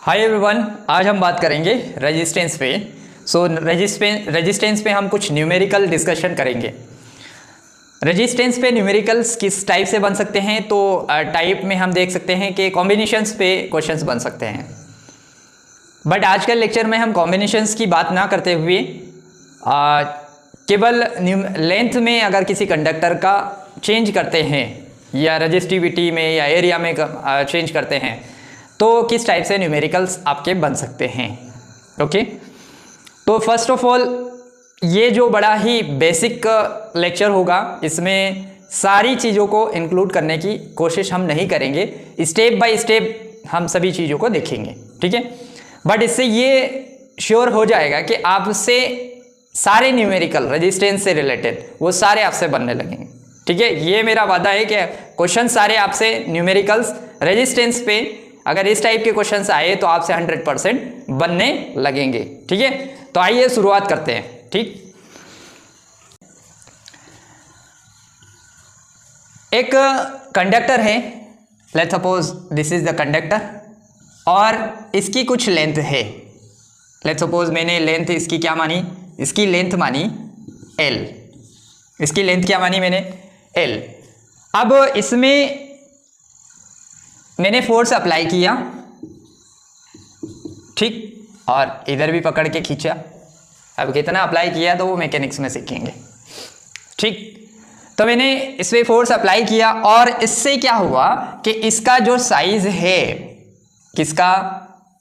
Hi everyone, आज हम बात करेंगे रेजिस्टेंस पे। रेजिस्टेंस पे हम कुछ न्यूमेरिकल डिस्कशन करेंगे। रेजिस्टेंस पे न्यूमेरिकल्स किस टाइप से बन सकते हैं, तो टाइप में हम देख सकते हैं कि कॉम्बिनेशंस पे क्वेश्चंस बन सकते हैं। बट आज के लेक्चर में हम कॉम्बिनेशंस की बात ना करते हुए केवल लेंथ में अगर किसी कंडक्टर का चेंज करते हैं या रेजिस्टिविटी में या एरिया में चेंज करते हैं तो किस टाइप से न्यूमेरिकल्स आपके बन सकते हैं। ओके, तो फर्स्ट ऑफ ऑल ये जो बड़ा ही बेसिक लेक्चर होगा, इसमें सारी चीज़ों को इंक्लूड करने की कोशिश हम नहीं करेंगे, स्टेप बाय स्टेप हम सभी चीज़ों को देखेंगे, ठीक है। बट इससे ये श्योर हो जाएगा कि आपसे सारे न्यूमेरिकल रेजिस्टेंस से रिलेटेड वो सारे आपसे बनने लगेंगे, ठीक है। ये मेरा वादा है कि क्वेश्चन सारे आपसे न्यूमेरिकल्स रेजिस्टेंस पे अगर इस टाइप के क्वेश्चंस आए तो आपसे 100% बनने लगेंगे, ठीक है। तो आइए शुरुआत करते हैं, ठीक। एक कंडक्टर है, let's suppose this is the conductor और इसकी कुछ लेंथ है। लेट्स सपोज मैंने लेंथ इसकी क्या मानी, इसकी लेंथ मानी L। इसकी लेंथ क्या मानी मैंने, L। अब इसमें मैंने फोर्स अप्लाई किया, ठीक, और इधर भी पकड़ के खींचा। अब कितना अप्लाई किया तो वो मैकेनिक्स में सीखेंगे, ठीक। तो मैंने इस पे फोर्स अप्लाई किया और इससे क्या हुआ कि इसका जो साइज है किसका,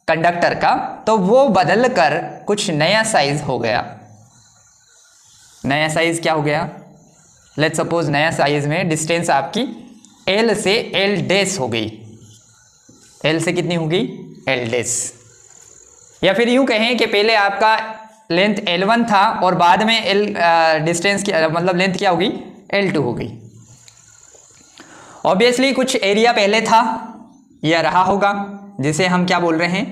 कंडक्टर का, तो वो बदल कर कुछ नया साइज हो गया। नया साइज क्या हो गया, लेट्स सपोज नया साइज में डिस्टेंस आपकी L से L डैश हो गई। L से कितनी होगी, L डैश। या फिर यूं कहें कि पहले आपका लेंथ L1 था और बाद में L डिस्टेंस की मतलब लेंथ क्या होगी, L2 हो गई। ऑब्वियसली कुछ एरिया पहले था या रहा होगा जिसे हम क्या बोल रहे हैं,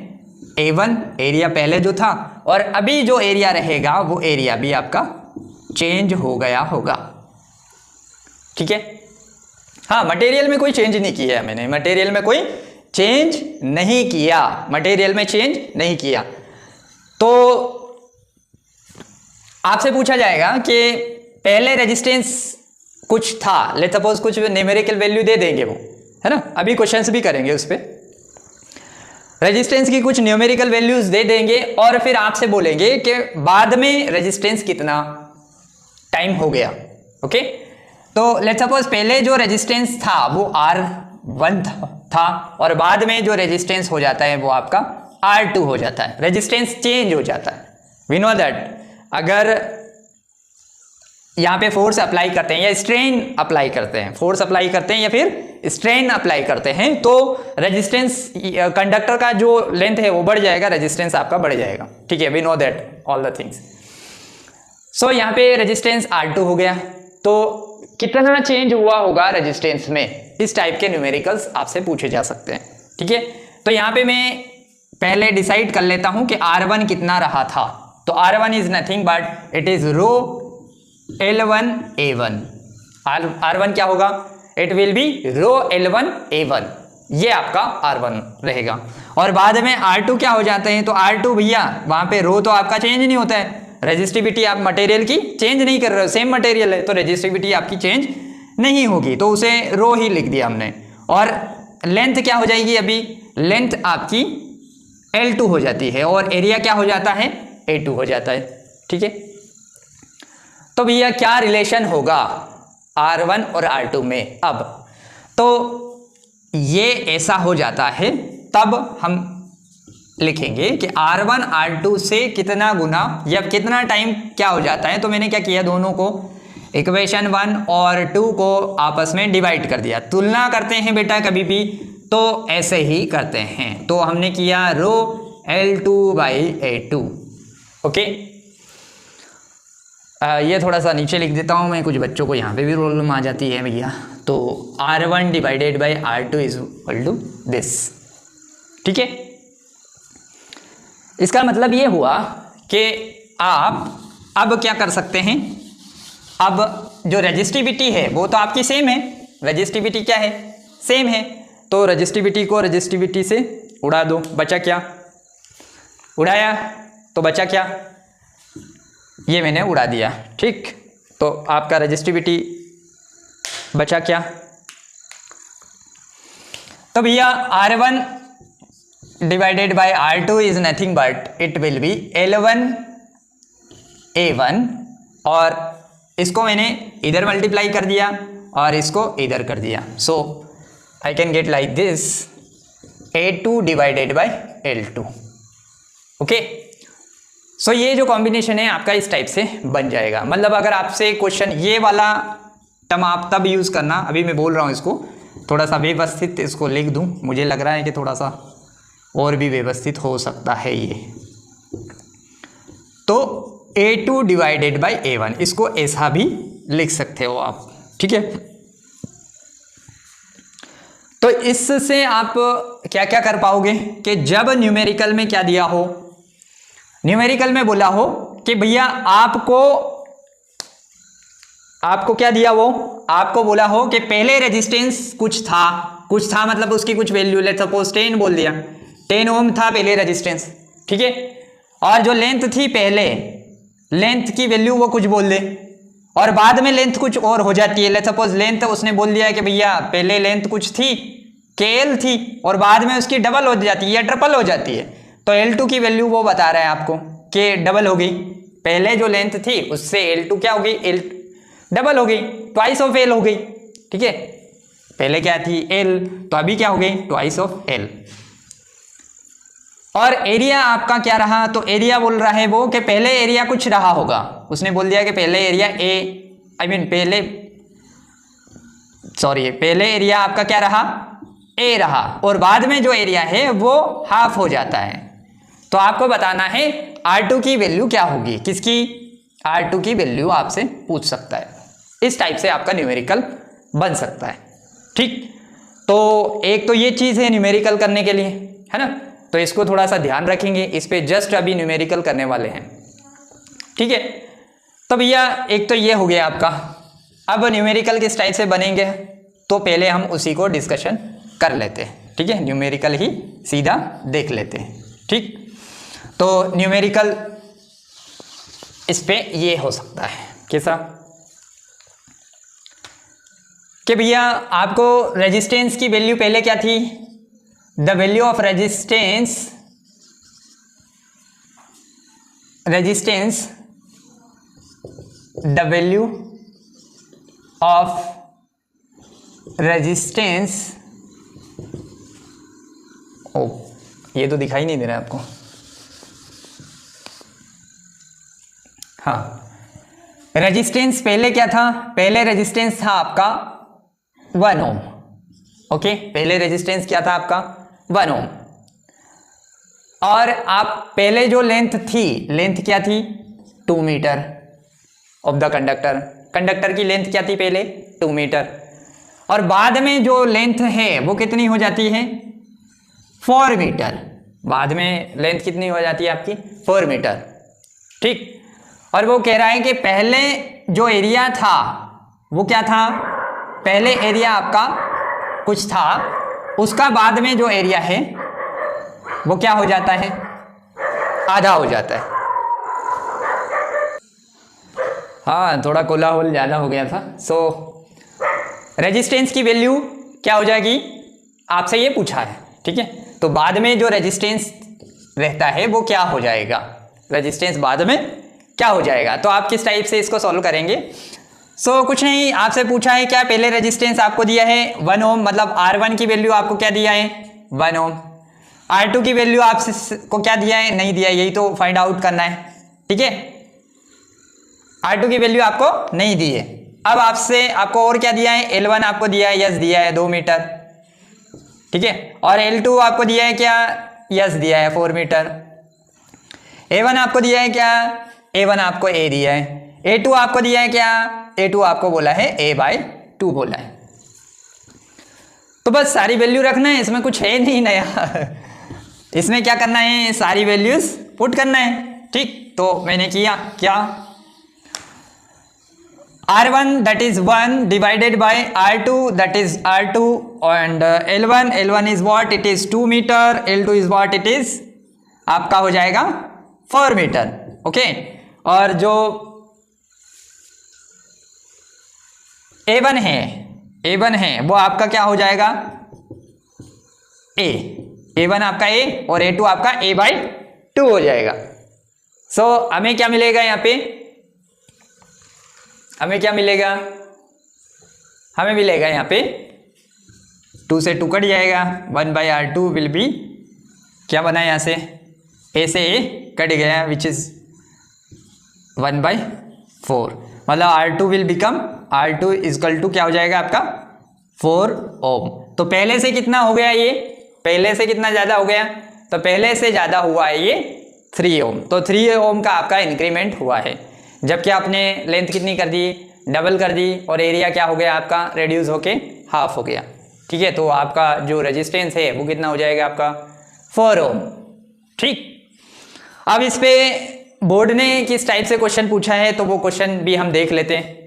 A1 एरिया पहले जो था, और अभी जो एरिया रहेगा वो एरिया भी आपका चेंज हो गया होगा, ठीक है। हाँ, मटेरियल में कोई चेंज नहीं किया है मैंने, मटेरियल में कोई चेंज नहीं किया, मटेरियल में चेंज नहीं किया। तो आपसे पूछा जाएगा कि पहले रेजिस्टेंस कुछ था, लेट्स सपोज कुछ न्यूमेरिकल वैल्यू दे देंगे वो, है ना, अभी क्वेश्चंस भी करेंगे उस पर। रेजिस्टेंस की कुछ न्यूमेरिकल वैल्यूज दे देंगे और फिर आपसे बोलेंगे कि बाद में रेजिस्टेंस कितना टाइम हो गया। ओके, तो लेट्स सपोज पहले जो रेजिस्टेंस था वो R1 था और बाद में जो रेजिस्टेंस हो जाता है वो आपका R2 हो जाता है, रेजिस्टेंस चेंज हो जाता है। वी नो दैट अगर यहाँ पे फोर्स अप्लाई करते हैं या स्ट्रेन अप्लाई करते हैं, फोर्स अप्लाई करते हैं या फिर स्ट्रेन अप्लाई करते हैं तो रेजिस्टेंस कंडक्टर का जो लेंथ है वो बढ़ जाएगा, रेजिस्टेंस आपका बढ़ जाएगा, ठीक है। We know that all the things. So यहाँ पे रेजिस्टेंस R2 हो गया, तो कितना चेंज हुआ होगा रेजिस्टेंस में, इस टाइप के न्यूमेरिकल्स आपसे पूछे जा सकते हैं, ठीक है। तो यहाँ पे मैं पहले डिसाइड कर लेता हूं कि R1 कितना रहा था। तो R1 is nothing but it is rho L1 A1। R1 क्या होगा, it will be row L1 A1, ये आपका R1 रहेगा। और बाद में R2 क्या हो जाते हैं, तो R2 भैया वहां पे रो तो आपका चेंज नहीं होता है, रेजिस्टिविटी आप मटेरियल की चेंज नहीं कर रहे हो, सेम मटेरियल है तो रेजिस्टिविटी आपकी चेंज नहीं होगी, तो उसे रो ही लिख दिया हमने। और लेंथ क्या हो जाएगी, अभी लेंथ आपकी L2 हो जाती है और एरिया क्या हो जाता है, A2 हो जाता है, ठीक है। तो भैया क्या रिलेशन होगा R1 और R2 में, अब तो ये ऐसा हो जाता है, तब हम लिखेंगे कि R1 R2 से कितना गुना या कितना टाइम क्या हो जाता है। तो मैंने क्या किया, दोनों को इक्वेशन 1 और 2 को आपस में डिवाइड कर दिया। तुलना करते हैं बेटा कभी भी तो ऐसे ही करते हैं, तो हमने किया रो L2 बाई A2। ओके, ये थोड़ा सा नीचे लिख देता हूँ मैं, कुछ बच्चों को यहाँ पे भी प्रॉब्लम आ जाती है भैया। तो R1 divided by R2 is equal to this, ठीक है। इसका मतलब ये हुआ कि आप अब क्या कर सकते हैं, अब जो रेजिस्टिविटी है वो तो आपकी सेम है, रेजिस्टिविटी क्या है, सेम है, तो रेजिस्टिविटी को रेजिस्टिविटी से उड़ा दो, बचा क्या उड़ाया तो बचा क्या, ये मैंने उड़ा दिया, ठीक। तो आपका रेजिस्टिविटी बचा क्या, तो भैया R1 divided by R2 is nothing but it will be L1A1, और इसको मैंने इधर मल्टीप्लाई कर दिया और इसको इधर कर दिया, so I can get like this A2 divided by L2, okay. So ये जो कॉम्बिनेशन है आपका इस टाइप से बन जाएगा। मतलब अगर आपसे क्वेश्चन, ये वाला टर्म आप तब यूज करना, अभी मैं बोल रहा हूँ इसको थोड़ा सा व्यवस्थित इसको लिख दूं, मुझे लग रहा है कि थोड़ा सा और भी व्यवस्थित हो सकता है ये। तो A2 डिवाइडेड बाय A1, इसको ऐसा भी लिख सकते हो आप, ठीक है। तो इससे आप क्या क्या कर पाओगे कि जब न्यूमेरिकल में क्या दिया हो, न्यूमेरिकल में बोला हो कि भैया आपको क्या दिया, वो आपको बोला हो कि पहले रेजिस्टेंस कुछ था मतलब उसकी कुछ वैल्यू, लेट्स सपोज 10 बोल दिया, 10 ओम था पहले रेजिस्टेंस, ठीक है। और जो लेंथ थी पहले, लेंथ की वैल्यू वो कुछ बोल दे, और बाद में लेंथ कुछ और हो जाती है। लेट्स सपोज लेंथ उसने बोल दिया कि भैया पहले लेंथ कुछ थी KL थी और बाद में उसकी डबल हो जाती है या ट्रिपल हो जाती है, तो L2 की वैल्यू वो बता रहा है आपको कि डबल हो गई, पहले जो लेंथ थी उससे L2 क्या हो गई, डबल हो गई, ट्वाइस ऑफ L हो गई, ठीक है। पहले क्या थी L, तो अभी क्या हो गई, ट्वाइस ऑफ L। और एरिया आपका क्या रहा, तो एरिया बोल रहा है वो कि पहले एरिया कुछ रहा होगा, उसने बोल दिया कि पहले एरिया पहले एरिया आपका क्या रहा, A रहा, और बाद में जो एरिया है वो हाफ हो जाता है। तो आपको बताना है R2 की वैल्यू क्या होगी, किसकी, R2 की वैल्यू आपसे पूछ सकता है। इस टाइप से आपका न्यूमेरिकल बन सकता है, ठीक। तो एक तो ये चीज़ है न्यूमेरिकल करने के लिए, है ना, तो इसको थोड़ा सा ध्यान रखेंगे, इस पे जस्ट अभी न्यूमेरिकल करने वाले हैं, ठीक है। तो भैया एक तो ये हो गया आपका। अब न्यूमेरिकल किस टाइप से बनेंगे, तो पहले हम उसी को डिस्कशन कर लेते हैं, ठीक है। न्यूमेरिकल ही सीधा देख लेते हैं, ठीक। तो न्यूमेरिकल इस पे ये हो सकता है कैसा कि भैया आपको रेजिस्टेंस की वैल्यू पहले क्या थी, the value of resistance the value of resistance, ओ ये तो दिखाई नहीं दे रहा है आपको, हाँ। रेजिस्टेंस पहले क्या था, पहले रेजिस्टेंस था आपका 1 ओम, ओके। पहले रेजिस्टेंस क्या था आपका 1 ओम, और आप पहले जो लेंथ थी, लेंथ क्या थी 2 मीटर ऑफ द कंडक्टर की लेंथ क्या थी पहले 2 मीटर, और बाद में जो लेंथ है वो कितनी हो जाती है 4 मीटर, बाद में लेंथ कितनी हो जाती है आपकी 4 मीटर, ठीक। और वो कह रहा है कि पहले जो एरिया था वो क्या था, पहले एरिया आपका कुछ था, उसका बाद में जो एरिया है वो क्या हो जाता है, आधा हो जाता है। हाँ थोड़ा कोलाहल ज़्यादा हो गया था। सो रेजिस्टेंस की वैल्यू क्या हो जाएगी, आपसे ये पूछा है, ठीक है। तो बाद में जो रेजिस्टेंस रहता है वो क्या हो जाएगा, रेजिस्टेंस बाद में क्या हो जाएगा। तो आप किस टाइप से इसको सॉल्व करेंगे, सो कुछ नहीं, आपसे पूछा है क्या, पहले रेजिस्टेंस आपको दिया है 1 ओम, मतलब R1 की वैल्यू आपको क्या दिया है 1 ओम, R2 की वैल्यू आपको क्या दिया है, नहीं दिया है, यही तो फाइंड आउट करना है, ठीक है। R2 की वैल्यू आपको नहीं दी है। अब आपको और क्या दिया है, L1 आपको दिया है, यस दिया है 2 मीटर, ठीक है। और L2 आपको दिया है क्या, यस दिया है 4 मीटर। A1 आपको दिया है क्या, A1 आपको A दिया है। A2 आपको दिया है क्या, A2 आपको बोला है A/2 बोला है। तो बस सारी वैल्यू रखना है, इसमें कुछ है नहीं नया इसमें क्या करना है, सारी वैल्यूज पुट करना है, ठीक। तो मैंने किया क्या, R1 that is 1 divided by R2 that is R2 and L1 is what, it is 2 meter, L2 is what, it is आपका हो जाएगा 4 मीटर। ओके, और जो A1 है वो आपका क्या हो जाएगा, A1 आपका A और A2 आपका A/2 हो जाएगा। सो हमें क्या मिलेगा यहाँ पे, हमें क्या मिलेगा, हमें मिलेगा यहाँ पे 2 से 2 कट जाएगा, 1/R2 विल बी, क्या बना यहाँ से, A से A कट गया विच इज 1/4, मतलब R2 will become, R2 is equal to क्या हो जाएगा आपका 4 ओम। तो पहले से कितना हो गया, ये पहले से कितना ज़्यादा हो गया, तो पहले से ज़्यादा हुआ है ये 3 ओम। तो 3 ओम का आपका इंक्रीमेंट हुआ है, जबकि आपने लेंथ कितनी कर दी, डबल कर दी, और एरिया क्या हो गया आपका, रेड्यूस होके हाफ हो गया। ठीक है, तो आपका जो रेजिस्टेंस है वो कितना हो जाएगा आपका 4 ओम। ठीक, अब इस पे बोर्ड ने किस टाइप से क्वेश्चन पूछा है तो वो क्वेश्चन भी हम देख लेते हैं।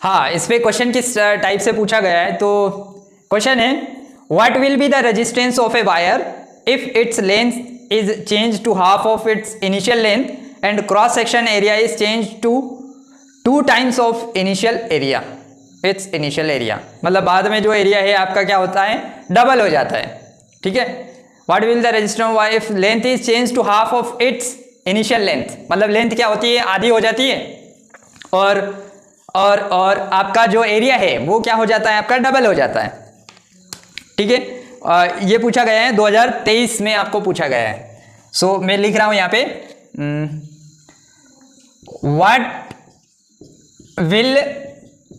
हाँ, इस पे क्वेश्चन किस टाइप से पूछा गया है, तो क्वेश्चन है what will be the resistance of a wire if its length is change to half of its initial length and cross section area is change to 2 times of initial area, its initial area, मतलब बाद में जो area है आपका क्या होता है, double हो जाता है। ठीक है, what will the resistance why if length is change to half of its initial length, मतलब लेंथ क्या होती है, आधी हो जाती है, और आपका जो एरिया है वो क्या हो जाता है, आपका डबल हो जाता है। ठीक है, ये पूछा गया है 2023 में आपको पूछा गया है। सो मैं लिख रहा हूं यहाँ पे what will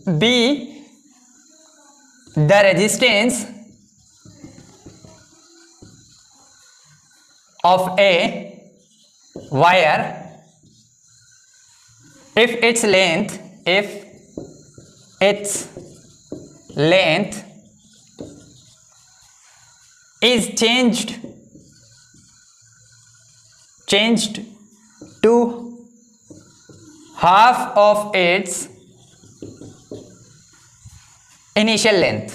be the resistance of a wire if its length is changed to half of its initial length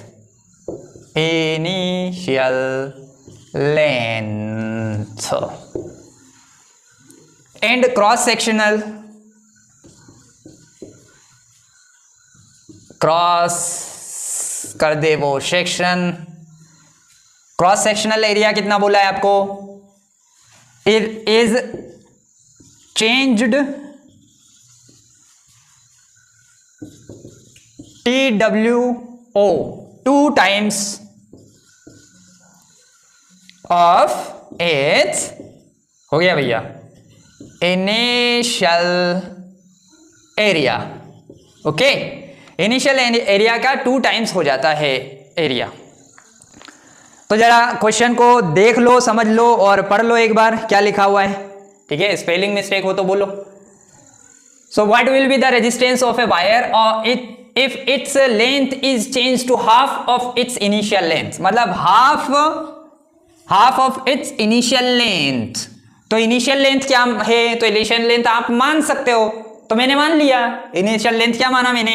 and cross कर दे वो सेक्शन, क्रॉस सेक्शनल एरिया कितना बोला है आपको, is changed TWO 2 times of its, हो गया भैया, initial area. Okay, initial area का 2 टाइम्स हो जाता है एरिया। तो जरा क्वेश्चन को देख लो, समझ लो और पढ़ लो एक बार क्या लिखा हुआ है। ठीक है, स्पेलिंग मिस्टेक हो तो बोलो। So what will be the resistance of a wire और if its length is change to half of its initial length, मतलब half of its initial length. तो इनिशियल लेंथ क्या है, तो इनिशियल लेंथ आप मान सकते हो, तो मैंने मान लिया इनिशियल लेंथ, क्या माना मैंने,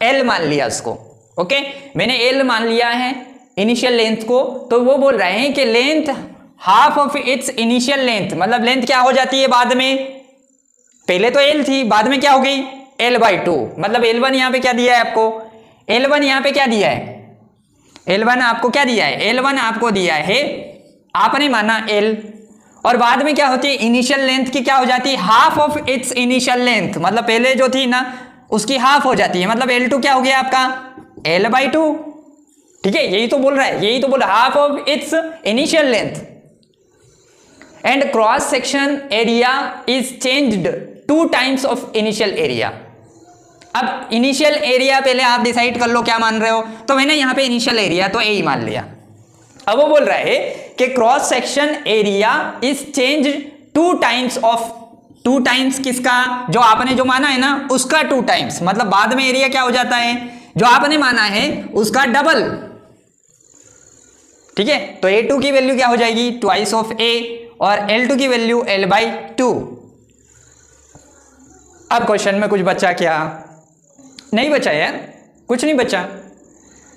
एल मान लिया उसको। ओके, मैंने एल मान लिया है इनिशियल लेंथ को, तो वो बोल रहे हैं कि length half of its initial length, मतलब लेंथ क्या हो जाती है बाद में, पहले तो एल थी, बाद में क्या हो गई L/2, मतलब L1 यहाँ पे क्या दिया है आपको, L1 यहाँ पे क्या दिया है, L1 आपको क्या दिया है, L1 आपको दिया है, आपने माना L, और बाद में क्या होती है इनिशियल लेंथ की क्या हो जाती है, half of its initial length, मतलब पहले जो थी ना उसकी हाफ हो जाती है, मतलब L2 क्या हो गया आपका L/2। ठीक है, यही तो बोल रहा है, यही तो बोल रहा है, half of its initial length and cross section area is changed 2 times of initial area. अब इनिशियल एरिया पहले आप डिसाइड कर लो क्या मान रहे हो, तो मैंने यहां पे इनिशियल एरिया तो ए ही मान लिया। अब वो बोल रहा है कि cross section area is change 2 times of, 2 times किसका, जो आपने जो माना है ना उसका 2 टाइम्स, मतलब बाद में एरिया क्या हो जाता है, जो आपने माना है उसका डबल। ठीक है, तो A2 की वैल्यू क्या हो जाएगी, ट्वाइस ऑफ A, और L2 की वैल्यू L/2। अब क्वेश्चन में कुछ बचा क्या, नहीं बचा यार, कुछ नहीं बचा।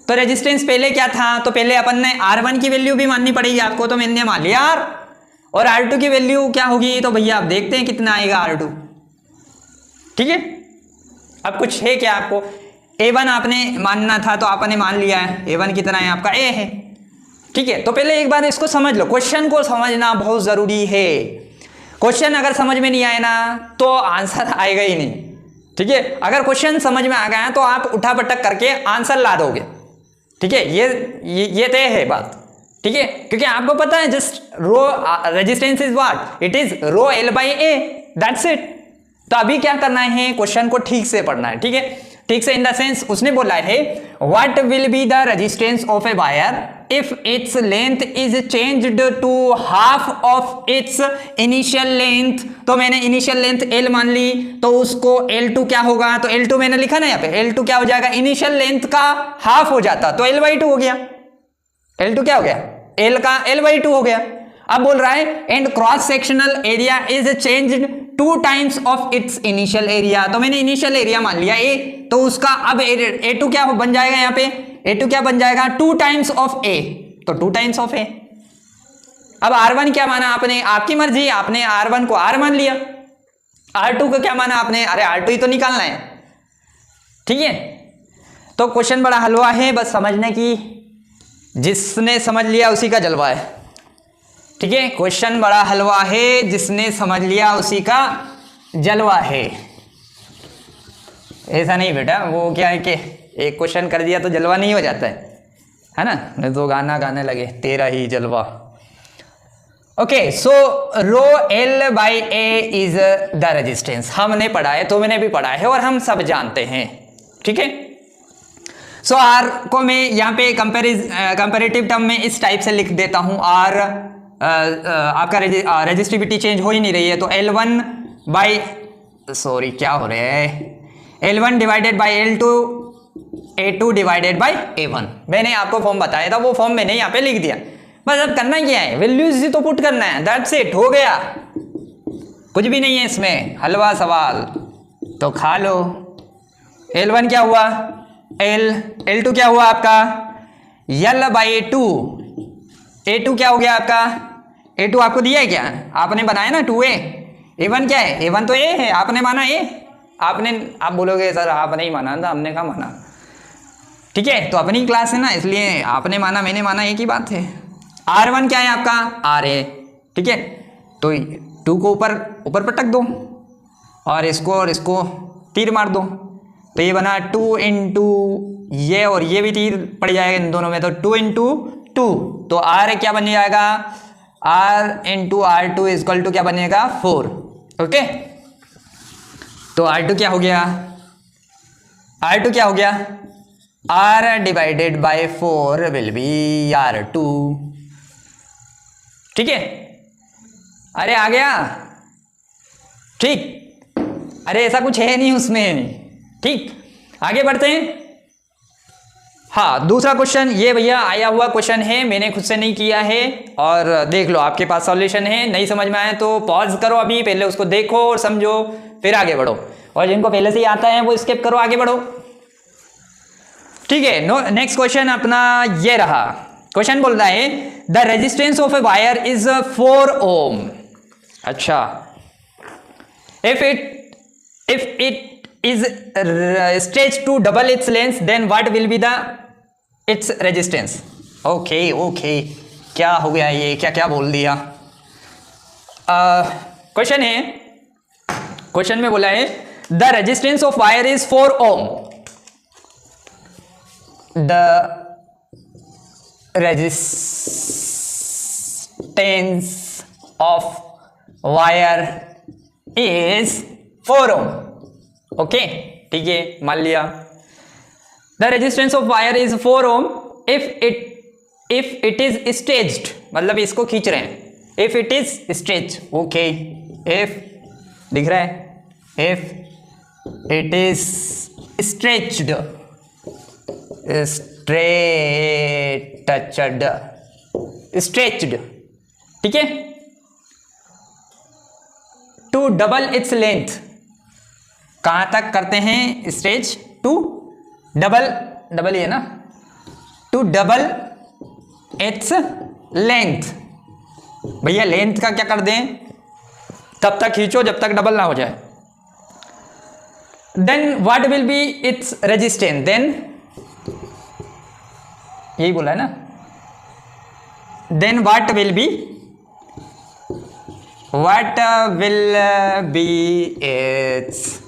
तो तो रेजिस्टेंस पहले क्या था, तो पहले अपन ने R1 की वैल्यू भी माननी पड़ेगी आपको, तो मैंने मान लिया R, और R2 की वैल्यू क्या होगी, तो भैया आप देखते हैं कितना आएगा R2। ठीक है, अब कुछ है क्या आपको, A1 आपने मानना था तो आपने मान लिया है, A1 कितना है आपका, A है। ठीक है, तो पहले एक बार इसको समझ लो, क्वेश्चन को समझना बहुत जरूरी है। क्वेश्चन अगर समझ में नहीं आए ना तो आंसर आएगा ही नहीं। ठीक है, अगर क्वेश्चन समझ में आ गया तो आप उठा पटक करके आंसर ला दोगे। ठीक है, ये तय है बात। ठीक है, क्योंकि आपको पता है just rho resistance is what, it is rho L by A, that's it. तो अभी क्या करना है, क्वेश्चन को ठीक से पढ़ना है। ठीक है, ठीक से इन द सेंस उसने बोला है what will be the resistance of a wire if its length is changed to half of its initial length. तो मैंने इनिशियल लेंथ L मान ली, तो उसको L2 क्या होगा, तो L2 मैंने लिखा ना यहाँ पे, L2 क्या हो जाएगा, इनिशियल लेंथ का हाफ हो जाता, तो L/2 हो गया। L2 क्या हो गया, L का L/2 हो गया। अब बोल रहा है and cross sectional area is changed 2 times of its initial area. तो मैंने इनिशियल एरिया मान लिया A, तो उसका अब A2 क्या बन जाएगा, यहाँ पे A2 क्या बन जाएगा, 2 टाइम्स ऑफ A, तो 2 टाइम्स ऑफ A। अब R1 क्या माना आपने, आपकी मर्जी, आपने R1 को R मान लिया, R2 को क्या माना आपने, अरे R2 ही तो निकालना है। ठीक है, तो क्वेश्चन बड़ा हलवा है, बस समझने की, जिसने समझ लिया उसी का जलवा है। ठीक है, क्वेश्चन बड़ा हलवा है, जिसने समझ लिया उसी का जलवा है। ऐसा नहीं बेटा, वो क्या है कि एक क्वेश्चन कर दिया तो जलवा नहीं हो जाता है ना, नहीं तो गाना गाने लगे तेरा ही जलवा। Okay, so rho L by A is the resistance, हमने पढ़ा है, तो मैंने भी पढ़ा है और हम सब जानते हैं। ठीक है, सो R को मैं यहाँ पे कंपेरेटिव टर्म में इस टाइप से लिख देता हूँ, R आपका रेजिस्टिविटी चेंज हो ही नहीं रही है, तो L1 बाई सॉरी क्या हो रहा है, L1 divided by L2, A2 divided by A1। मैंने आपको फॉर्म बताया था, वो फॉर्म मैंने यहाँ पे लिख दिया। बस अब करना क्या है, वैल्यूज ही तो पुट करना है, दैट्स इट, हो गया, कुछ भी नहीं है इसमें, हलवा सवाल तो खा लो। L1 क्या हुआ, L2 क्या हुआ आपका L बाई 2, A2 क्या हो गया आपका, A2 आपको दिया है क्या, आपने बनाया ना 2A, A1 क्या है, A1 तो A है, आपने माना A, आप बोलोगे सर आप नहीं माना था, हमने कहा माना। ठीक है, तो अपनी क्लास है ना, इसलिए आपने माना मैंने माना एक ही बात है। R1 क्या है आपका, R है। ठीक है, तो 2 को ऊपर पटक दो और इसको तीर मार दो, तो ये बना 2 इंटू ये, और ये भी तीर पड़ जाएगा इन दोनों में, तो 2 इंटू 2, तो R क्या बन जाएगा, R into R2 equal to क्या बनेगा 4। ओके, तो R2 क्या हो गया, R2 क्या हो गया, R divided by 4 will be R2। ठीक है, अरे आ गया, ठीक, अरे ऐसा कुछ है नहीं उसमें। ठीक, आगे बढ़ते हैं। हाँ, दूसरा क्वेश्चन ये भैया आया हुआ क्वेश्चन है, मैंने खुद से नहीं किया है, और देख लो आपके पास सॉल्यूशन है, नहीं समझ में आए तो पॉज करो अभी, पहले उसको देखो और समझो, फिर आगे बढ़ो, और जिनको पहले से ही आता है वो स्किप करो, आगे बढ़ो। ठीक है, नेक्स्ट क्वेश्चन अपना ये रहा। क्वेश्चन बोल रहा है the resistance of a wire is 4 ohm. अच्छा, if it is stretch to double its length then what will be the its resistance. Okay, क्या हो गया ये, क्या बोल दिया। क्वेश्चन है, क्वेश्चन में बोला है the resistance of wire is 4 ohm, the resistance of wire is 4 ohm. Okay, ठीक है, मान लिया the resistance of wire is 4 ohm if it is stretched, मतलब इसको खींच रहे हैं, if it is stretch. Okay, if दिख रहा है, if it is stretched, stretched, ठीक है, टू डबल इट्स लेंथ, कहां तक करते हैं स्ट्रेच, टू डबल ही है ना, टू डबल इट्स लेंथ। भैया लेंथ का क्या कर दें, तब तक खींचो जब तक डबल ना हो जाए। Then what will be its resistance, then यही बोला है ना, then what will be its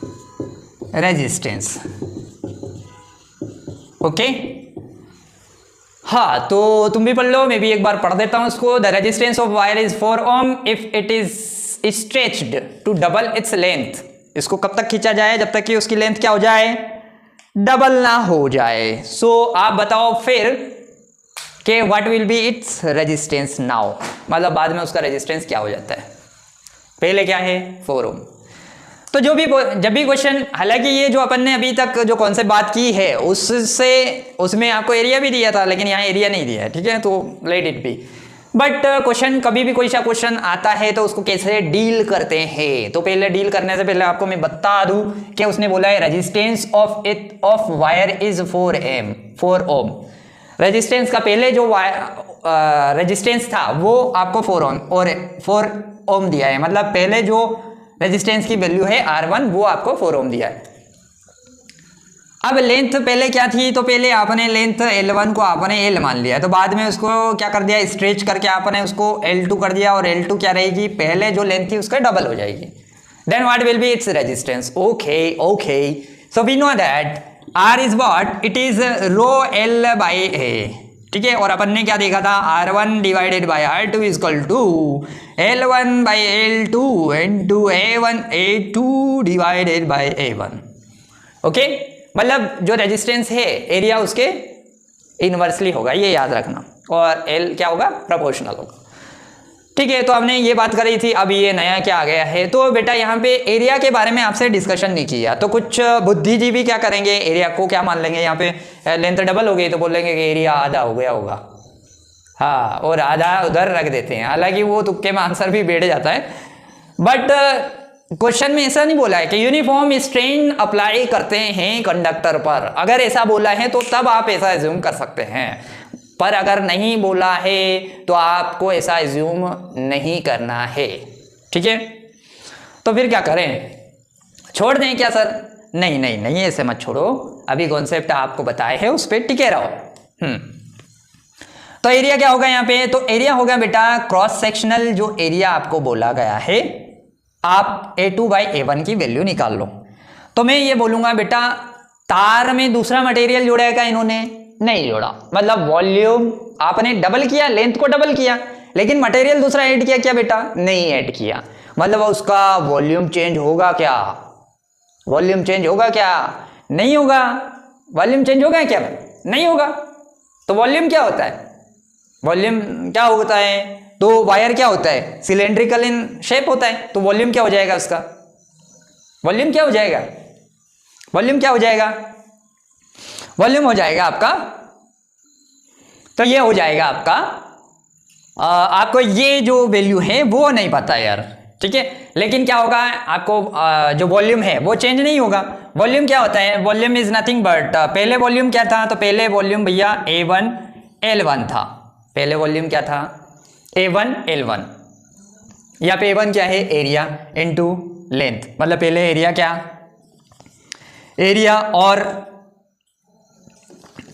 resistance. Okay, हाँ तो तुम भी पढ़ लो, मैं भी एक बार पढ़ देता हूं उसको। The resistance of wire is 4 ohm if it is stretched to double its length. इसको कब तक खींचा जाए, जब तक कि उसकी लेंथ क्या हो जाए, डबल ना हो जाए। सो आप बताओ फिर कि what will be its resistance now, मतलब बाद में उसका रेजिस्टेंस क्या हो जाता है। पहले क्या है 4 ओम। तो जब भी क्वेश्चन, हालांकि ये जो अपन ने अभी तक जो कॉन्सेप्ट बात की है उसमें आपको एरिया भी दिया था, लेकिन यहाँ एरिया नहीं दिया है, ठीक है, तो let it be. But question कभी भी कोई सा क्वेश्चन आता है तो उसको कैसे डील करते हैं, तो पहले डील करने से पहले आपको मैं बता दूं कि उसने बोला है resistance of wire is 4 ohm. Resistance का पहले जो रेजिस्टेंस था वो आपको 4 ओम दिया है, मतलब पहले जो रेजिस्टेंस की वैल्यू है R1 वो आपको 4 ओम दिया है। अब लेंथ पहले क्या थी, तो पहले आपने लेंथ L1 को आपने L मान लिया, तो बाद में उसको क्या कर दिया, स्ट्रेच करके आपने उसको L2 कर दिया, और L2 क्या रहेगी, पहले जो लेंथ थी उसका डबल हो जाएगी। Then what will be its resistance. Okay, so we know that R is what, it is rho L by A, ठीक है। और अपन ने क्या देखा था, R1 divided by R2 is equal to L1 by L2 into A2 divided by A1। Okay, मतलब जो resistance है एरिया उसके इनवर्सली होगा, ये याद रखना, और L क्या होगा, प्रोपोर्शनल होगा, ठीक है। तो हमने ये बात करी थी, अब ये नया क्या आ गया है, तो बेटा यहाँ पे एरिया के बारे में आपसे डिस्कशन नहीं किया, तो कुछ बुद्धिजीवी क्या करेंगे, एरिया को क्या मान लेंगे, यहाँ पे लेंथ डबल हो गई तो बोलेंगे कि एरिया आधा हो गया होगा, हाँ, और आधा उधर रख देते हैं, हालांकि वो तुक्के में आंसर भी बैठ जाता है। बट क्वेश्चन में ऐसा नहीं बोला है कि यूनिफॉर्म स्ट्रेन अप्लाई करते हैं कंडक्टर पर, अगर ऐसा बोला है तो तब आप ऐसा एज्यूम कर सकते हैं, पर अगर नहीं बोला है तो आपको ऐसा एज्यूम नहीं करना है, ठीक है। तो फिर क्या करें, छोड़ दें क्या सर, नहीं ऐसे मत छोड़ो, अभी कॉन्सेप्ट आपको बताए हैं उस पर टिके रहो। तो एरिया क्या होगा यहाँ पे, तो एरिया होगा बेटा क्रॉस सेक्शनल जो एरिया आपको बोला गया है, आप A2 बाई A1 की वैल्यू निकाल लो। तो मैं ये बोलूंगा बेटा तार में दूसरा मटेरियल जोड़ा है क्या इन्होंने, नहीं जोड़ा, मतलब वॉल्यूम आपने डबल किया, लेंथ को डबल किया, लेकिन मटेरियल दूसरा ऐड किया क्या बेटा, नहीं ऐड किया, मतलब उसका वॉल्यूम चेंज होगा क्या, वॉल्यूम चेंज होगा क्या, नहीं होगा, वॉल्यूम चेंज होगा क्या, नहीं होगा। तो वॉल्यूम क्या होता है, वॉल्यूम क्या होता है, तो वायर क्या होता है, सिलेंड्रिकल इन शेप होता है, तो वॉल्यूम क्या हो जाएगा उसका, वॉल्यूम क्या हो जाएगा, वॉल्यूम क्या हो जाएगा, वॉल्यूम हो जाएगा आपका, तो ये हो जाएगा आपका, आपको ये जो वैल्यू है वो नहीं पता यार, ठीक है, लेकिन क्या होगा आपको जो वॉल्यूम है वो चेंज नहीं होगा। वॉल्यूम क्या होता है, वॉल्यूम इज नथिंग बट, पहले वॉल्यूम क्या था, तो पहले वॉल्यूम भैया A1 L1 था, पहले वॉल्यूम क्या था A1 L1, यहाँ पे A1 क्या है, एरिया इनटू लेंथ, मतलब पहले एरिया क्या, एरिया और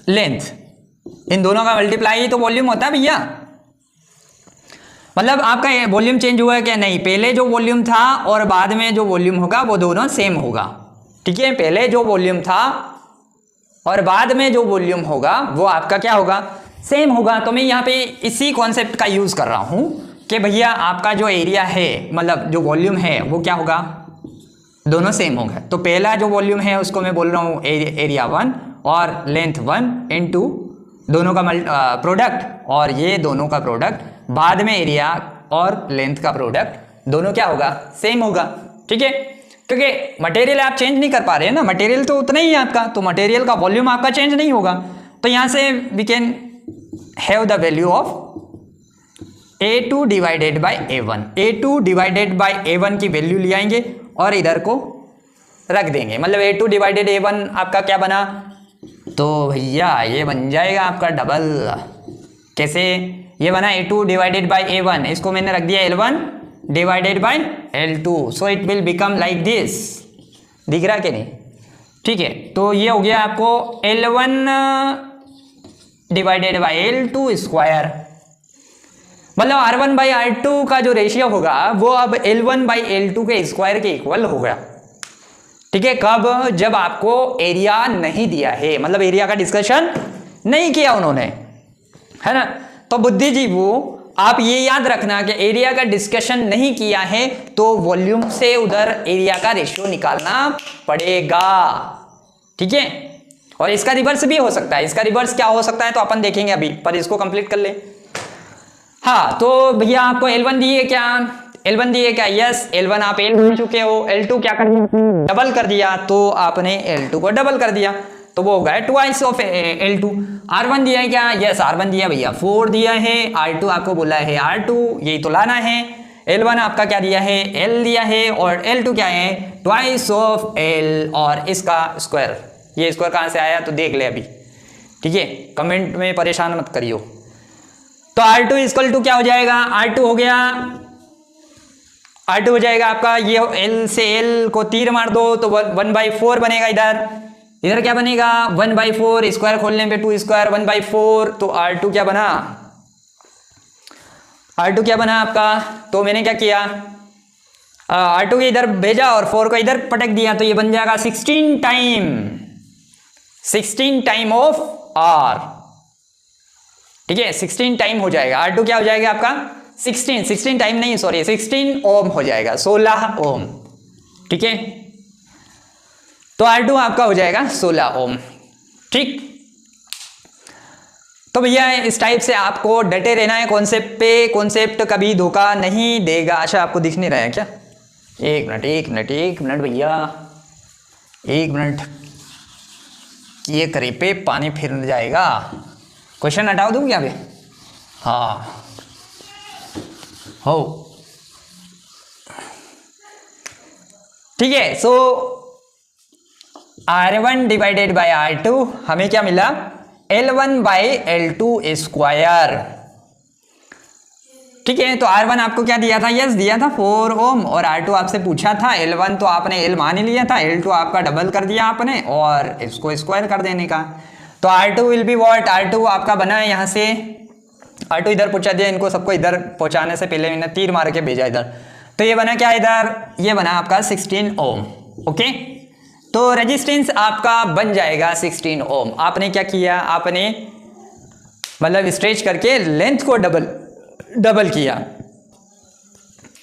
लेंथ, इन दोनों का मल्टीप्लाई तो वॉल्यूम होता है भैया, मतलब आपका वॉल्यूम चेंज हुआ है क्या, नहीं, पहले जो वॉल्यूम था और बाद में जो वॉल्यूम होगा वो दोनों सेम होगा, ठीक है, पहले जो वॉल्यूम था और बाद में जो वॉल्यूम होगा वो आपका क्या होगा, सेम होगा। तो मैं यहाँ पे इसी कॉन्सेप्ट का यूज कर रहा हूँ कि भैया आपका जो एरिया है, मतलब जो वॉल्यूम है वो क्या होगा, दोनों सेम होंगे। तो पहला जो वॉल्यूम है उसको मैं बोल रहा हूँ एरिया 1 और लेंथ 1 इनटू दोनों का प्रोडक्ट, और ये दोनों का प्रोडक्ट, बाद में एरिया और लेंथ का प्रोडक्ट, दोनों क्या होगा, सेम होगा, ठीक है, क्योंकि मटेरियल आप चेंज नहीं कर पा रहे हैं ना, मटेरियल तो उतना ही है आपका, तो मटेरियल का वॉल्यूम आपका चेंज नहीं होगा। तो यहाँ से we can have the value of A2 divided by A1, A2 divided by A1 की वैल्यू ले आएंगे और इधर को रख देंगे, मतलब A2 डिवाइडेड A1 आपका क्या बना, तो भैया ये बन जाएगा आपका डबल। कैसे? ये बना A2 डिवाइडेड बाई A1, इसको मैंने रख दिया L1 divided by L2, so it will become like this. दिख रहा कि नहीं? ठीक है, तो ये हो गया आपको L1 divided by L2 square, मतलब R1 बाई R2 का जो रेशियो होगा वो अब L1 बाई L2 के स्क्वायर के इक्वल होगा। ठीक है, कब? जब आपको एरिया नहीं दिया है, मतलब एरिया का डिस्कशन नहीं किया उन्होंने, है ना। तो बुद्धिजीवों आप ये याद रखना कि एरिया का डिस्कशन नहीं किया है तो वॉल्यूम से उधर एरिया का रेशियो निकालना पड़ेगा। ठीक है, और इसका रिवर्स भी हो सकता है। इसका रिवर्स क्या हो सकता है तो अपन देखेंगे अभी, पर इसको कंप्लीट कर ले। हाँ, तो भैया आपको L1 दिए क्या? L1 दिए क्या? यस, L1 आप L भूल चुके हो। L2 क्या कर दिया? डबल कर दिया, तो आपने L2 को डबल कर दिया, तो वो हो गया ट्वाइस ऑफ L2। R1 दिया है क्या? यस, R1 दिया भैया, 4 दिया है। R2 आपको बोला है R2, यही तो लाना है। L1 आपका क्या दिया है? L दिया है, और L2 क्या है? ट्वाइस ऑफ L, और इसका स्क्वायर। ये स्क्वायर कहाँ से आया तो देख ले अभी। ठीक है, कमेंट में परेशान मत करियो। तो R2 इक्वल टू क्या हो जाएगा? R2 हो गया, R2 हो जाएगा आपका, ये L से L को तीर मार दो तो 1/4 बनेगा। इधर क्या बनेगा? 1/4, स्क्वायर खोलने पे 2 स्क्वायर 1/4, तो R2 क्या बना? R2 क्या बना आपका? तो मैंने क्या किया, R2 को इधर भेजा और 4 को इधर पटक दिया, तो ये बन जाएगा 16 टाइम ऑफ R। ठीक है, 16 टाइम हो जाएगा। R2 क्या हो जाएगा आपका? 16 टाइम नहीं, सॉरी 16 ओम हो जाएगा, 16 ओम। ठीक है, तो R2 आपका हो जाएगा 16 ओम। ठीक, तो भैया इस टाइप से आपको डटे रहना है कॉन्सेप्ट पे। कॉन्सेप्ट कभी धोखा नहीं देगा। अच्छा, आपको दिख नहीं रहा है क्या? एक मिनट भैया, 1 मिनट। ये करीब पे पानी फिर जाएगा। क्वेश्चन हटाओ दूँ क्या अभी? हाँ, हो, ठीक है। सो R1 डिवाइडेड बाई R2 हमें क्या मिला? L1 by L2 square. ठीक है, तो R1 आपको क्या दिया था? यस दिया था 4 ओम, और R2 आपसे पूछा था L1, तो आपने L मान ही लिया था, L2 आपका डबल कर दिया आपने और इसको स्क्वायर कर देने का। तो R2 will be what? R2 आपका बना है यहाँ से, R2 इधर पहुंचा दिया, इनको सबको इधर पहुंचाने से पहले मैंने तीर मार के भेजा इधर, तो ये बना क्या इधर? ये बना आपका 16 ओम। ओके, तो रेजिस्टेंस आपका बन जाएगा 16 ओम। आपने क्या किया? आपने मतलब स्ट्रेच करके लेंथ को डबल किया।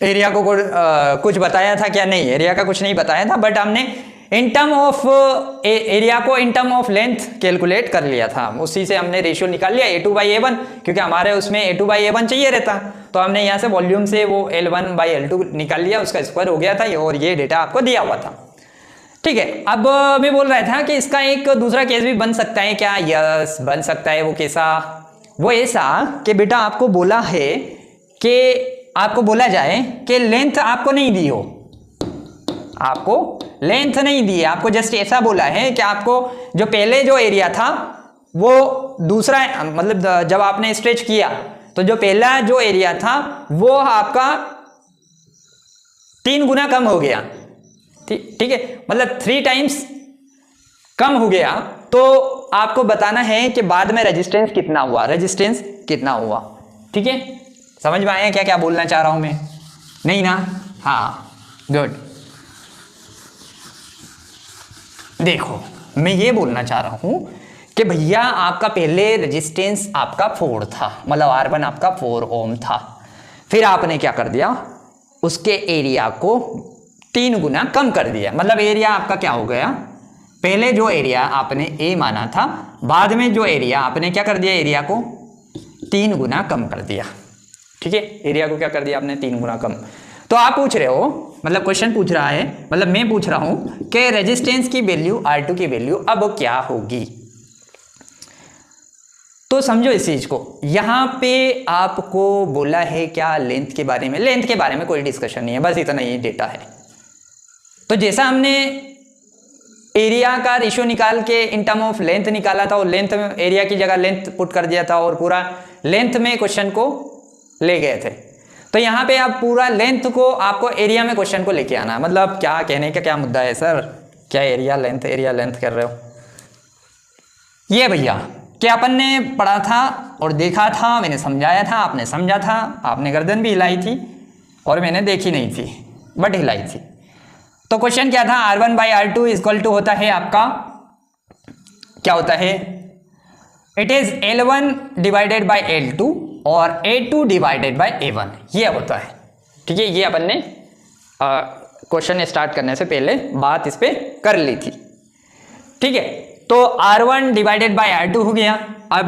एरिया को कुछ बताया था क्या? नहीं, एरिया का कुछ नहीं बताया था, बट हमने इन टर्म ऑफ एरिया को in term of length calculate कर लिया था। उसी से हमने रेशियो निकाल लिया A2/A1, क्योंकि हमारे उसमें A2/A1 चाहिए रहता, तो हमने यहाँ से वॉल्यूम से वो L1/L2 निकाल लिया, उसका स्क्वायर हो गया था, और ये डेटा आपको दिया हुआ था। ठीक है, अब मैं बोल रहा था कि इसका एक दूसरा केस भी बन सकता है क्या? यस, बन सकता है। वो कैसा? वो ऐसा कि बेटा आपको बोला है कि आपको बोला जाए कि लेंथ आपको नहीं दी हो, आपको लेंथ नहीं दी है, आपको जस्ट ऐसा बोला है कि आपको जो पहले जो एरिया था वो दूसरा, मतलब जब आपने स्ट्रेच किया तो जो पहला जो एरिया था वो आपका 3 गुना कम हो गया। ठीक है, मतलब 3 टाइम्स कम हो गया, तो आपको बताना है कि बाद में रेजिस्टेंस कितना हुआ, रेजिस्टेंस कितना हुआ। ठीक है, समझ में आया क्या क्या बोलना चाह रहा हूं मैं? नहीं ना? हाँ, गुड। देखो, मैं ये बोलना चाह रहा हूं कि भैया आपका पहले रेजिस्टेंस आपका 4 था, मतलब R1 आपका 4 ओम था, फिर आपने क्या कर दिया? उसके एरिया को 3 गुना कम कर दिया, मतलब एरिया आपका क्या हो गया? पहले जो एरिया आपने A माना था, बाद में जो एरिया आपने क्या कर दिया? एरिया को 3 गुना कम कर दिया। ठीक है, एरिया को क्या कर दिया आपने? 3 गुना कम। तो आप पूछ रहे हो, मतलब क्वेश्चन पूछ रहा है, मतलब मैं पूछ रहा हूं कि रेजिस्टेंस की वैल्यू R2 की वैल्यू अब क्या होगी। तो समझो इस चीज को, यहां पे आपको बोला है क्या? लेंथ के बारे में। लेंथ के बारे में कोई डिस्कशन नहीं है, बस इतना ही डेटा है। तो जैसा हमने एरिया का रेशियो निकाल के इन टर्म ऑफ लेंथ निकाला था और लेंथ में एरिया की जगह लेंथ पुट कर दिया था और पूरा लेंथ में क्वेश्चन को ले गए थे। तो यहाँ पे आप पूरा लेंथ को आपको एरिया में क्वेश्चन को लेके आना है। मतलब क्या कहने का क्या मुद्दा है सर, क्या एरिया लेंथ कर रहे हो? ये भैया कि अपन ने पढ़ा था और देखा था, मैंने समझाया था, आपने समझा था, आपने गर्दन भी हिलाई थी और मैंने देखी नहीं थी बट हिलाई थी। तो क्वेश्चन क्या था, R1/R2 इक्वल टू होता है आपका, क्या होता है, it is L1 divided by L2 और A2 डिवाइडेड बाय A1, ये होता है। ठीक है, ये अपन ने क्वेश्चन स्टार्ट करने से पहले बात इस पे कर ली थी। ठीक है, तो R1 डिवाइडेड बाय R2 हो गया। अब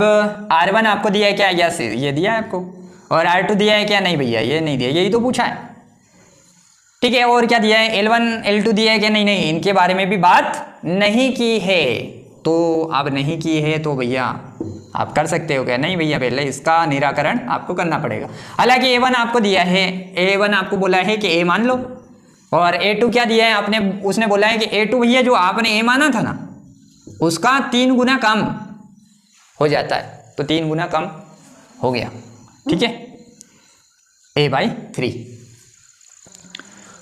R1 आपको दिया है क्या, यस ये दिया है आपको, और R2 दिया है क्या, नहीं भैया ये नहीं दिया, यही तो पूछा है। ठीक है, और क्या दिया है, L1 L2 दिया है क्या, नहीं इनके बारे में भी बात नहीं की है। तो अब नहीं की है तो भैया आप कर सकते हो क्या, नहीं भैया पहले इसका निराकरण आपको करना पड़ेगा। हालांकि A1 आपको दिया है, A1 आपको बोला है कि A मान लो, और A2 क्या दिया है आपने, उसने बोला है कि A2 भैया जो आपने A माना था ना उसका 3 गुना कम हो जाता है, तो 3 गुना कम हो गया। ठीक है, A/3।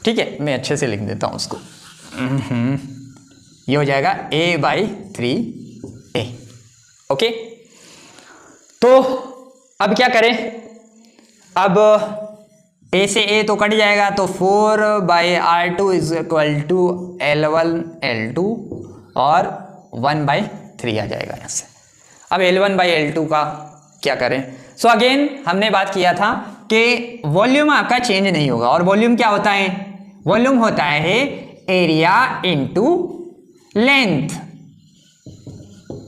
ठीक है, मैं अच्छे से लिख देता हूं उसको, ये हो जाएगा A/3A। ओके, तो अब क्या करें, अब A से A तो कट जाएगा, तो 4/R2 is equal to L1 L2 और 1/3 आ जाएगा यहाँ से। अब L1/L2 का क्या करें, सो अगेन हमने बात किया था कि वॉल्यूम आपका चेंज नहीं होगा, और वॉल्यूम क्या होता है, वॉल्यूम होता है एरिया इनटू लेंथ।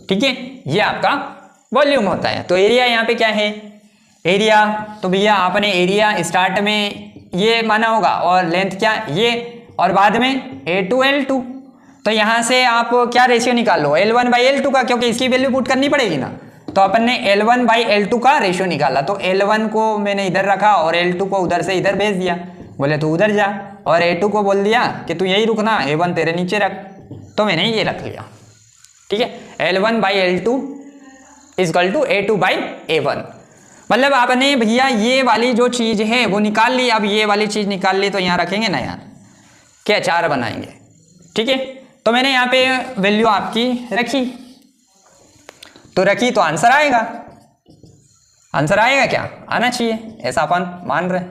ठीक है, ये आपका वॉल्यूम होता है। तो एरिया यहाँ पे क्या है, एरिया, तो भैया आपने एरिया स्टार्ट में ये माना होगा और लेंथ क्या ये, और बाद में A2L2। तो यहाँ से आप क्या रेशियो निकाल लो, L1/L2 का, क्योंकि इसकी वैल्यू पुट करनी पड़ेगी ना। तो अपन ने L1/L2 का रेशियो निकाला, तो L1 को मैंने इधर रखा और L2 को उधर से इधर भेज दिया, बोले तू उधर जा, और A2 को बोल दिया कि तू यही रुकना, A1 तेरे नीचे रख, तो मैंने ये रख लिया। ठीक है, L1/L2 इक्वल टू A2/A1। मतलब आपने भैया ये वाली जो चीज है वो निकाल ली, अब ये वाली चीज निकाल ली, तो यहाँ रखेंगे ना यार, क्या 4 बनाएंगे। ठीक है, तो मैंने यहाँ पे वैल्यू आपकी रखी, तो रखी तो आंसर आएगा, आंसर आएगा क्या, आना चाहिए, ऐसा अपन मान रहे।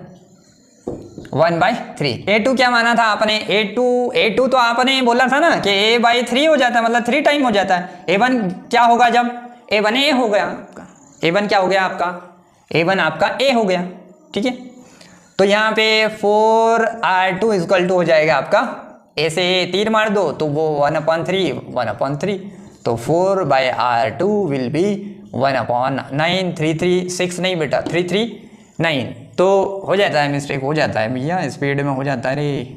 1/3। A2 क्या माना था आपने, A2 तो आपने बोला था ना कि A/3 हो जाता है, मतलब 3 टाइम हो जाता है। A1 क्या होगा, जब A1A हो गया आपका, A1 क्या हो गया आपका, A1 आपका A हो गया। ठीक है, तो यहाँ पे 4R2 इक्वल टू हो जाएगा आपका, A से तीर मार दो तो वो 1/3, तो 4/R2 विल बी 1/9, 336 नहीं बेटा 339, तो हो जाता है, मिस्टेक हो जाता है भैया, स्पीड में हो जाता है रे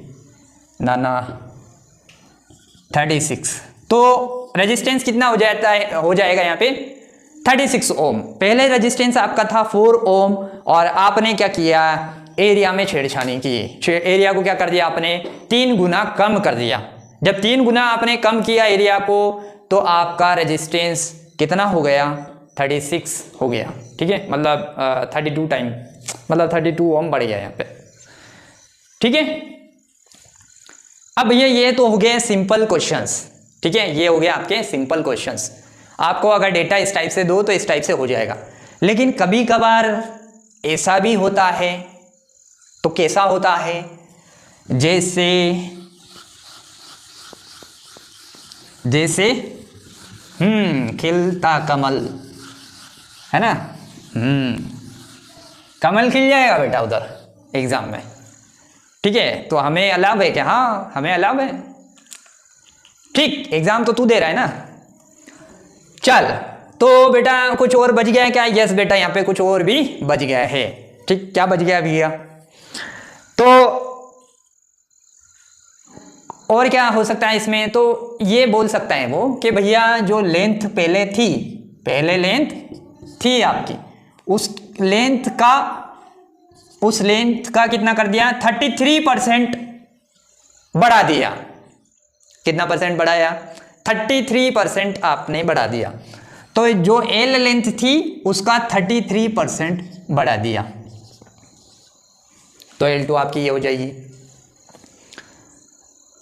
नाना, 36। तो रेजिस्टेंस कितना हो जाता है, हो जाएगा यहाँ पे 36 ओम। पहले रेजिस्टेंस आपका था 4 ओम, और आपने क्या किया, एरिया में छेड़छाड़ी की, एरिया को क्या कर दिया आपने, 3 गुना कम कर दिया। जब 3 गुना आपने कम किया एरिया को, तो आपका रेजिस्टेंस कितना हो गया, 36 हो गया। ठीक है, मतलब 32 टाइम, मतलब 32 ओम बढ़ गया यहाँ पे। ठीक है, अब भैया ये तो हो गए सिंपल क्वेश्चंस। ठीक है, ये हो गया आपके सिंपल क्वेश्चंस। आपको अगर डेटा इस टाइप से दो तो इस टाइप से हो जाएगा, लेकिन कभी कभार ऐसा भी होता है, तो कैसा होता है, जैसे खिलता कमल है ना, कमल खिल जाएगा बेटा उधर एग्जाम में। ठीक है, तो हमें अलाव है क्या, हाँ हमें अलाव है। ठीक, एग्जाम तो तू दे रहा है ना, चल तो बेटा कुछ और बच गया है क्या, यस बेटा यहाँ पे कुछ और भी बच गया है। ठीक, क्या बच गया भैया, तो और क्या हो सकता है इसमें, तो ये बोल सकता है वो कि भैया जो लेंथ पहले थी, पहले लेंथ थी आपकी, उस लेंथ का कितना कर दिया, 33% बढ़ा दिया। कितना परसेंट बढ़ाया? 33% आपने बढ़ा दिया। तो जो एल लेंथ थी उसका 33% बढ़ा दिया, तो L2 आपकी ये हो जाएगी।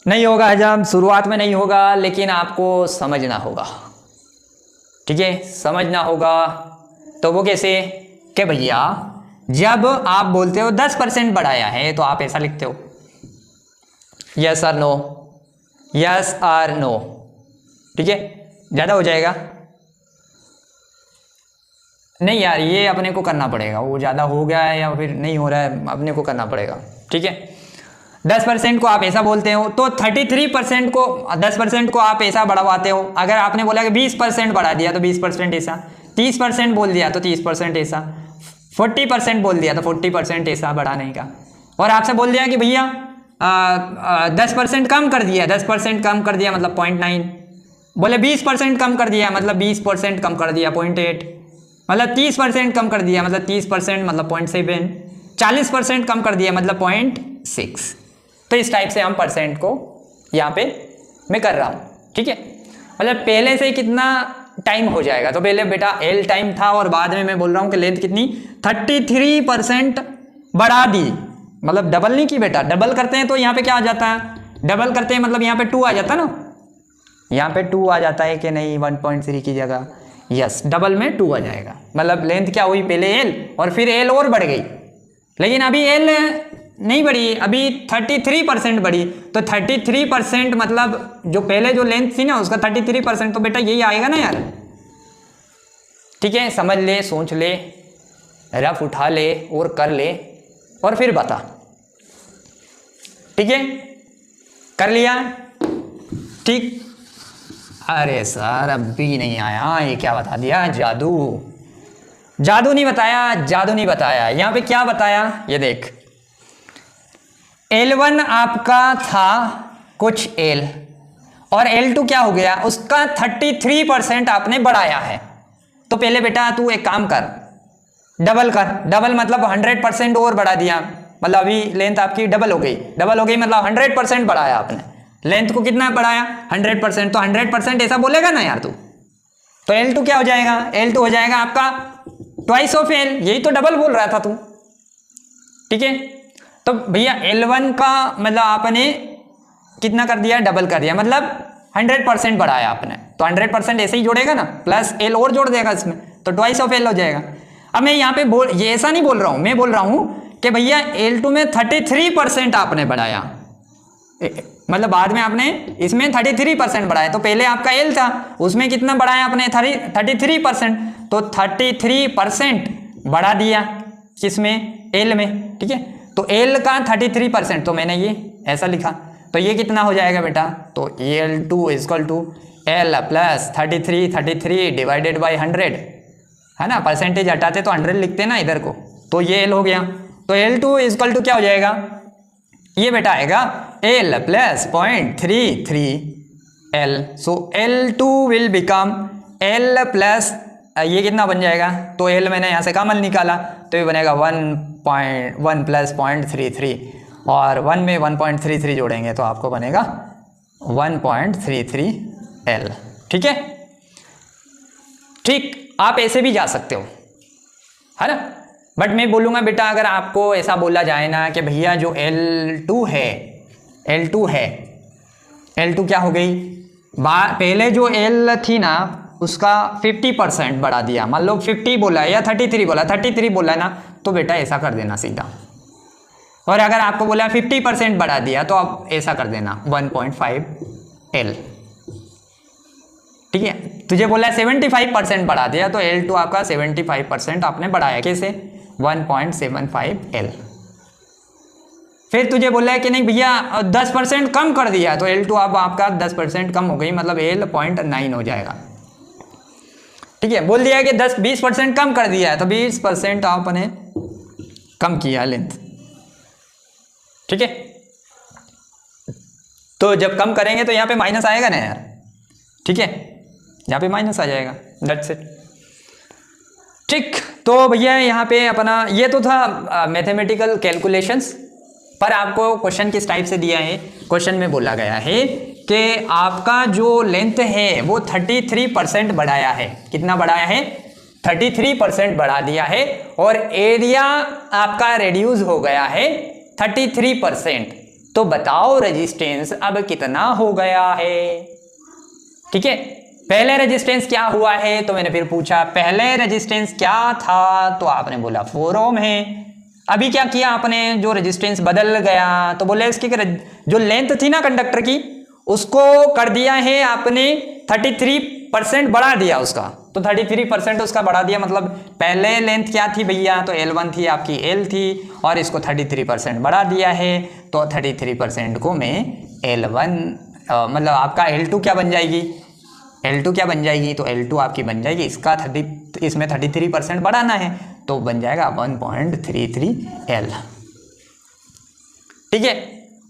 नहीं होगा हजम, शुरुआत में नहीं होगा, लेकिन आपको समझना होगा, ठीक है, समझना होगा। तो वो कैसे कि भैया जब आप बोलते हो 10% बढ़ाया है तो आप ऐसा लिखते हो यस और नो, यस और नो, ठीक है। ज़्यादा हो जाएगा? नहीं यार, ये अपने को करना पड़ेगा, वो ज़्यादा हो गया है या फिर नहीं हो रहा है, अपने को करना पड़ेगा, ठीक है। 10% को आप ऐसा बोलते हो तो 33% को 10% को आप ऐसा बढ़ावाते हो। अगर आपने बोला कि 20% बढ़ा दिया तो 20% ऐसा, 30% बोल दिया तो 30% ऐसा, 40% बोल दिया तो 40% ऐसा बढ़ाने का। और आपसे बोल दिया कि भैया 10% कम कर दिया, 10% कम कर दिया मतलब 0.9, बोले 20% कम कर दिया मतलब 20% कम कर दिया 0.8, मतलब 30% कम कर दिया मतलब 30% मतलब 0.7, 40% कम कर दिया मतलब 0.6। तो इस टाइप से हम परसेंट को यहाँ पे मैं कर रहा हूँ, ठीक है। मतलब पहले से कितना टाइम हो जाएगा, तो पहले बेटा एल टाइम था और बाद में मैं बोल रहा हूँ कि लेंथ कितनी 33% बढ़ा दी, मतलब डबल नहीं की बेटा। डबल करते हैं तो यहाँ पे क्या आ जाता है, डबल करते हैं मतलब यहाँ पे 2 आ जाता है ना, यहाँ पे 2 आ जाता है कि नहीं 1.3 की जगह, यस डबल में 2 आ जाएगा। मतलब लेंथ क्या हुई, पहले एल और फिर एल और बढ़ गई, लेकिन अभी एल नहीं बढ़ी, अभी 33% बढ़ी। तो 33% मतलब जो पहले जो लेंथ थी ना उसका 33%, तो बेटा यही आएगा ना यार, ठीक है। समझ ले, सोच ले, रफ उठा ले और कर ले और फिर बता, ठीक है। कर लिया, ठीक। अरे सर अब भी नहीं आया, ये क्या बता दिया, जादू। जादू नहीं बताया, जादू नहीं बताया। यहाँ पे क्या बताया, ये देख L1 आपका था कुछ L और L2 क्या हो गया, उसका 33% आपने बढ़ाया है। तो पहले बेटा तू एक काम कर, डबल कर। डबल मतलब 100% और बढ़ा दिया, मतलब अभी लेंथ आपकी डबल हो गई, डबल हो गई मतलब 100% बढ़ाया आपने। लेंथ को कितना बढ़ाया, 100%, तो 100% ऐसा बोलेगा ना यार तू। तो L2 क्या हो जाएगा, L2 हो जाएगा आपका ट्वाइस ऑफ L, यही तो डबल बोल रहा था तू, ठीक है। तो भैया L1 का मतलब आपने कितना कर दिया, डबल कर दिया, मतलब 100% बढ़ाया आपने, तो 100% ऐसे ही जोड़ेगा ना, प्लस L और जोड़ देगा इसमें, तो ट्वाइस ऑफ L हो जाएगा। अब मैं यहाँ पे ये ऐसा नहीं बोल रहा हूँ, मैं बोल रहा हूँ कि भैया L2 में 33% आपने बढ़ाया, मतलब बाद में आपने इसमें 33% बढ़ाया। तो पहले आपका L था, उसमें कितना बढ़ाया आपने 33%, तो 33% बढ़ा दिया किसमें, L में, ठीक है। तो L का 33%, तो मैंने ये ऐसा लिखा, तो ये कितना हो जाएगा बेटा, तो L2 equal to L plus 33 divided by 100, है ना, परसेंटेज हटाते तो 100 लिखते ना इधर को, तो ये L हो गया। तो L2 इक्वल टू क्या हो जाएगा, ये बेटा आएगा L plus 0.33 L, so L2 will become L plus ये कितना बन जाएगा, तो L मैंने यहाँ से कॉमन निकाला तो ये बनेगा 1 प्लस 0.33 और 1 में 1.33 जोड़ेंगे तो आपको बनेगा 1.33 L, ठीक है। ठीक, आप ऐसे भी जा सकते हो, है ना, बट मैं बोलूँगा बेटा अगर आपको ऐसा बोला जाए ना कि भैया जो L2 है, L2 क्या हो गई, पहले जो L थी ना उसका 50% बढ़ा दिया, मान लो 50 बोला है या 33 बोला है ना, तो बेटा ऐसा कर देना सीधा। और अगर आपको बोला 50% बढ़ा दिया तो आप ऐसा कर देना 1.5 L, ठीक है। तुझे बोला 75% बढ़ा दिया तो L2 आपका 75% आपने बढ़ाया, कैसे, 1.75 L। फिर तुझे बोला है कि नहीं भैया 10% कम कर दिया तो L2 आपका 10% कम हो गई, मतलब L 0.9 हो जाएगा, ठीक है। बोल दिया कि 20% कम कर दिया है तो 20% आपने कम किया लेंथ, ठीक है। तो जब कम करेंगे तो यहाँ पे माइनस आएगा ना यार, ठीक है, यहाँ पे माइनस आ जाएगा, दैट्स इट, ठीक। तो भैया यहाँ पे अपना ये तो था मैथमेटिकल कैलकुलेशंस, पर आपको क्वेश्चन किस टाइप से दिया है, क्वेश्चन में बोला गया है कि आपका जो लेंथ है वो 33% बढ़ाया है। कितना बढ़ाया है? 33% बढ़ा दिया है और एरिया आपका रिड्यूस हो गया है 33%। तो बताओ रेजिस्टेंस अब कितना हो गया है? ठीक है, पहले रेजिस्टेंस क्या हुआ है? तो मैंने फिर पूछा पहले रेजिस्टेंस क्या था, तो आपने बोला 4 ओम है। अभी क्या किया आपने? जो रेजिस्टेंस बदल गया तो बोले इसकी जो लेंथ थी ना कंडक्टर की उसको कर दिया है आपने 33% बढ़ा दिया उसका। तो 33% उसका बढ़ा दिया, मतलब पहले लेंथ क्या थी भैया? तो L1 थी आपकी, L थी, और इसको 33% बढ़ा दिया है। तो 33% को मैं L1 मतलब आपका L2 क्या बन जाएगी? L2 क्या बन जाएगी? तो L2 आपकी बन जाएगी इसका इसमें 33% बढ़ाना है तो बन जाएगा 1.33 L। ठीक है,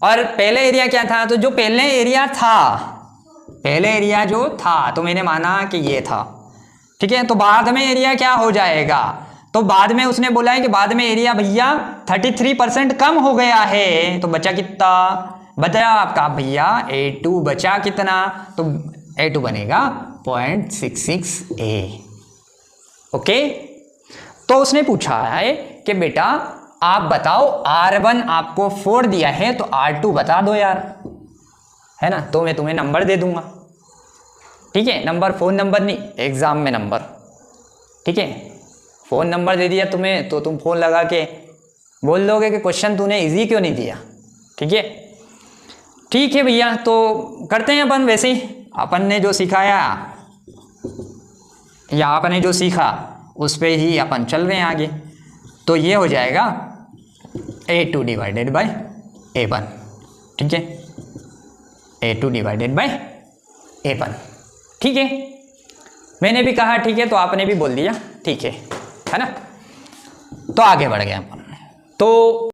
और पहले एरिया क्या था? तो जो पहले एरिया था, पहले एरिया जो था तो मैंने माना कि ये था। ठीक है, तो बाद में एरिया क्या हो जाएगा? तो बाद में उसने बोला है कि बाद में एरिया भैया 33% कम हो गया है। तो बचा कितना? बचा आपका भैया A2 बचा कितना? तो A2 बनेगा 0.66A। ओके, तो उसने पूछा है कि बेटा आप बताओ R1 आपको 4 दिया है तो R2 बता दो यार, है ना? तो मैं तुम्हें नंबर दे दूंगा। ठीक है, नंबर, फ़ोन नंबर नहीं, एग्जाम में नंबर। ठीक है, फ़ोन नंबर दे दिया तुम्हें तो तुम फ़ोन लगा के बोल दोगे कि क्वेश्चन तूने इजी क्यों नहीं दिया। ठीक है, ठीक है भैया, तो करते हैं अपन वैसे ही। अपन ने जो सिखाया या आपने जो सीखा उस पे ही अपन चल रहे हैं आगे। तो ये हो जाएगा A2 डिवाइडेड बाय A1। ठीक है, A2 डिवाइडेड बाय A1। ठीक है, मैंने भी कहा ठीक है तो आपने भी बोल दिया ठीक है ना? तो आगे बढ़ गए अपन। तो